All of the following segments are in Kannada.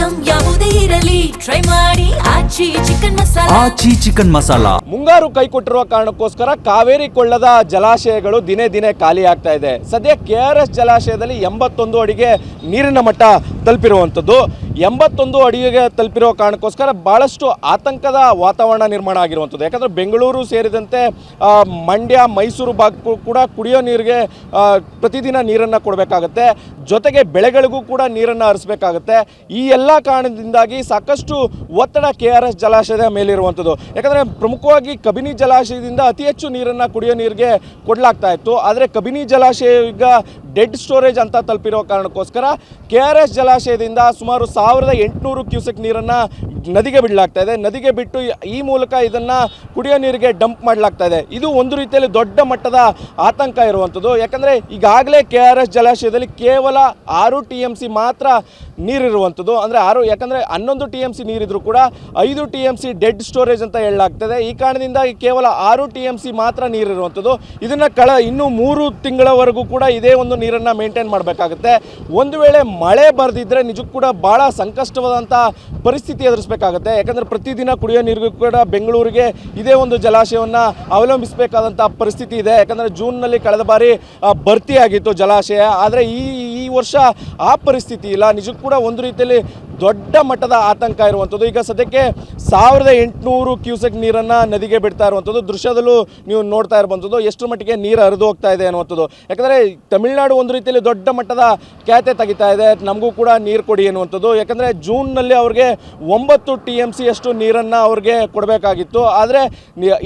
ಐಟಂ ಯಾವುದೇ ಇರಲಿ ಟ್ರೈ ಮಾಡಿ ಆಚಿ ಚಿಕನ್ ಮಸಾಲಾ. ಮುಂಗಾರು ಕೈ ಕೊಟ್ಟಿರುವ ಕಾರಣಕ್ಕೋಸ್ಕರ ಕಾವೇರಿ ಕೊಳ್ಳದ ಜಲಾಶಯಗಳು ದಿನೇ ದಿನೇ ಖಾಲಿ ಆಗ್ತಾ ಇದೆ. ಸದ್ಯ KRS ಜಲಾಶಯದಲ್ಲಿ 81 ಅಡಿಗೆ ನೀರಿನ ಮಟ್ಟ ತಲುಪಿರುವಂಥದ್ದು. 81 ಅಡಿಗೆ ತಲುಪಿರೋ ಕಾರಣಕ್ಕೋಸ್ಕರ ಭಾಳಷ್ಟು ಆತಂಕದ ವಾತಾವರಣ ನಿರ್ಮಾಣ ಆಗಿರುವಂಥದ್ದು. ಯಾಕಂದರೆ ಬೆಂಗಳೂರು ಸೇರಿದಂತೆ ಮಂಡ್ಯ, ಮೈಸೂರು ಭಾಗಕ್ಕೂ ಕೂಡ ಕುಡಿಯೋ ನೀರಿಗೆ ಪ್ರತಿದಿನ ನೀರನ್ನು ಕೊಡಬೇಕಾಗತ್ತೆ. ಜೊತೆಗೆ ಬೆಳೆಗಳಿಗೂ ಕೂಡ ನೀರನ್ನು ಹರಿಸಬೇಕಾಗತ್ತೆ. ಈ ಎಲ್ಲ ಕಾರಣದಿಂದಾಗಿ ಸಾಕಷ್ಟು ಒತ್ತಡ KRS ಜಲಾಶಯದ ಮೇಲಿರುವಂಥದ್ದು. ಯಾಕಂದರೆ ಪ್ರಮುಖವಾಗಿ ಕಬಿನಿ ಜಲಾಶಯದಿಂದ ಅತಿ ಹೆಚ್ಚು ನೀರನ್ನು ಕುಡಿಯೋ ನೀರಿಗೆ ಕೊಡಲಾಗ್ತಾ ಇತ್ತು. ಆದರೆ ಕಬಿನಿ ಜಲಾಶಯ ಈಗ ಡೆಡ್ ಸ್ಟೋರೇಜ್ ಅಂತ ತಲುಪಿರೋ ಕಾರಣಕ್ಕೋಸ್ಕರ KRS ಜಲಾಶಯದಿಂದ ಸುಮಾರು 1800 ಕ್ಯೂಸೆಕ್ ನೀರನ್ನು ನದಿಗೆ ಬಿಡಲಾಗ್ತಾ ಇದೆ. ನದಿಗೆ ಬಿಟ್ಟು ಈ ಮೂಲಕ ಇದನ್ನು ಕುಡಿಯೋ ನೀರಿಗೆ ಡಂಪ್ ಮಾಡಲಾಗ್ತಾ ಇದೆ. ಇದು ಒಂದು ರೀತಿಯಲ್ಲಿ ದೊಡ್ಡ ಮಟ್ಟದ ಆತಂಕ ಇರುವಂಥದ್ದು. ಯಾಕಂದರೆ ಈಗಾಗಲೇ KRS ಜಲಾಶಯದಲ್ಲಿ ಕೇವಲ 6 TMC ಮಾತ್ರ ನೀರಿರುವಂಥದ್ದು. ಅಂದರೆ 6, ಯಾಕಂದರೆ 11 TMC ನೀರಿದ್ರೂ ಕೂಡ 5 TMC ಡೆಡ್ ಸ್ಟೋರೇಜ್ ಅಂತ ಹೇಳಲಾಗ್ತದೆ. ಈ ಕಾರಣದಿಂದಾಗಿ ಕೇವಲ 6 TMC ಮಾತ್ರ ನೀರಿರುವಂಥದ್ದು. ಇದನ್ನು ಇನ್ನೂ 3 ತಿಂಗಳವರೆಗೂ ಕೂಡ ಇದೇ ಒಂದು ನೀರನ್ನು ಮೇಂಟೈನ್ ಮಾಡಬೇಕಾಗುತ್ತೆ. ಒಂದು ವೇಳೆ ಮಳೆ ಬರೆದಿದ್ದರೆ ನಿಜಕ್ಕೂ ಕೂಡ ಭಾಳ ಸಂಕಷ್ಟವಾದಂಥ ಪರಿಸ್ಥಿತಿ ಎದುರಿಸಬೇಕಾಗುತ್ತೆ. ಯಾಕಂದರೆ ಪ್ರತಿದಿನ ಕುಡಿಯೋ ನೀರಿಗೂ ಕೂಡ ಬೆಂಗಳೂರಿಗೆ ಇದೇ ಒಂದು ಜಲಾಶಯವನ್ನು ಅವಲಂಬಿಸಬೇಕಾದಂಥ ಪರಿಸ್ಥಿತಿ ಇದೆ. ಯಾಕಂದರೆ ಜೂನ್ನಲ್ಲಿ ಕಳೆದ ಬಾರಿ ಭರ್ತಿಯಾಗಿತ್ತು ಜಲಾಶಯ. ಆದರೆ ಈ ವರ್ಷ ಆ ಪರಿಸ್ಥಿತಿ ಇಲ್ಲ. ನಿಜಕ್ಕೂ ಕೂಡ ಒಂದು ರೀತಿಯಲ್ಲಿ ದೊಡ್ಡ ಮಟ್ಟದ ಆತಂಕ ಇರುವಂಥದ್ದು. ಈಗ ಸದ್ಯಕ್ಕೆ 1800 ಕ್ಯೂಸೆಕ್ ನೀರನ್ನು ನದಿಗೆ ಬಿಡ್ತಾ ಇರುವಂಥದ್ದು. ದೃಶ್ಯದಲ್ಲೂ ನೀವು ನೋಡ್ತಾ ಇರುವಂಥದ್ದು ಎಷ್ಟರ ಮಟ್ಟಿಗೆ ನೀರು ಹರಿದು ಹೋಗ್ತಾ ಇದೆ ಅನ್ನುವಂಥದ್ದು. ಯಾಕಂದರೆ ತಮಿಳುನಾಡು ಒಂದು ರೀತಿಯಲ್ಲಿ ದೊಡ್ಡ ಮಟ್ಟದ ಖ್ಯಾತೆ ತೆಗಿತಾ ಇದೆ, ನಮಗೂ ಕೂಡ ನೀರು ಕೊಡಿ ಅನ್ನುವಂಥದ್ದು. ಯಾಕಂದರೆ ಜೂನ್ನಲ್ಲಿ ಅವ್ರಿಗೆ 9 TMC ಅಷ್ಟು ನೀರನ್ನು ಅವ್ರಿಗೆ ಕೊಡಬೇಕಾಗಿತ್ತು. ಆದರೆ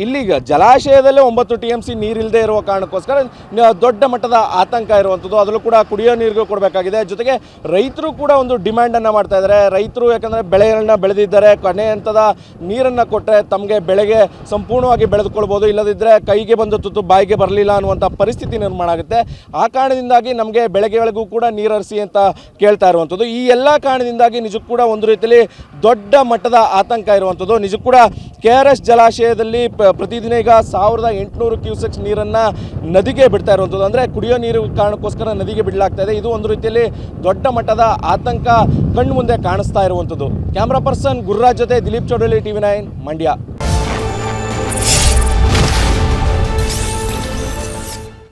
ಇಲ್ಲಿಗ ಜಲಾಶಯದಲ್ಲೇ 9 TMC ನೀರಿಲ್ಲದೆ ಇರುವ ಕಾರಣಕ್ಕೋಸ್ಕರ ದೊಡ್ಡ ಮಟ್ಟದ ಆತಂಕ ಇರುವಂಥದ್ದು. ಅದರಲ್ಲೂ ಕೂಡ ಕುಡಿಯೋ ನೀರಿಗೂ ಕೊಡಬೇಕಾಗಿದೆ. ಜೊತೆಗೆ ರೈತರು ಕೂಡ ಒಂದು ಡಿಮ್ಯಾಂಡನ್ನು ಮಾಡ್ತಾ ಇದ್ದಾರೆ. ರೈತರು ಯಾಕಂದರೆ ಬೆಳೆಗಳನ್ನ ಬೆಳೆದಿದ್ದಾರೆ, ಕೊನೆ ಹಂತದ ನೀರನ್ನು ಕೊಟ್ಟರೆ ತಮಗೆ ಬೆಳೆಗೆ ಸಂಪೂರ್ಣವಾಗಿ ಬೆಳೆದುಕೊಳ್ಬೋದು. ಇಲ್ಲದಿದ್ದರೆ ಕೈಗೆ ಬಂದ ತುತ್ತು ಬಾಯಿಗೆ ಬರಲಿಲ್ಲ ಅನ್ನುವಂಥ ಪರಿಸ್ಥಿತಿ ನಿರ್ಮಾಣ ಆಗುತ್ತೆ. ಆ ಕಾರಣದಿಂದಾಗಿ ನಮಗೆ ಬೆಳೆಗಳಿಗೂ ಕೂಡ ನೀರು ಹರಿಸಿ ಅಂತ ಕೇಳ್ತಾ ಇರುವಂಥದ್ದು. ಈ ಎಲ್ಲ ಕಾರಣದಿಂದಾಗಿ ನಿಜಕ್ಕೂ ಕೂಡ ಒಂದು ರೀತಿಯಲ್ಲಿ ದೊಡ್ಡ ಮಟ್ಟದ ಆತಂಕ ಇರುವಂಥದ್ದು. ನಿಜಕ್ಕೂ ಕೂಡ KRS ಜಲಾಶಯದಲ್ಲಿ ಪ್ರತಿದಿನ ಈಗ 1800 ಕ್ಯೂಸೆಕ್ಸ್ ನೀರನ್ನು ನದಿಗೆ ಬಿಡ್ತಾ ಇರುವಂಥದ್ದು. ಅಂದರೆ ಕುಡಿಯೋ ನೀರು ಕಾರಣಕ್ಕೋಸ್ಕರ ನದಿಗೆ ಬಿಡಲಾಗ್ತಾ ಇದೆ. ಇದು ಒಂದು ರೀತಿಯಲ್ಲಿ ದೊಡ್ಡ ಮಟ್ಟದ ಆತಂಕ ಕಣ್ಣು ಮುಂದೆ ಕಾಣಿಸ್ತಾ ಇರುವಂಥದ್ದು. ಕ್ಯಾಮ್ರಾ ಪರ್ಸನ್ ಗುರುರಾಜ್ ಜೊತೆ ದಿಲೀಪ್ ಚೌಡಳ್ಳಿ, TV9 ಮಂಡ್ಯ.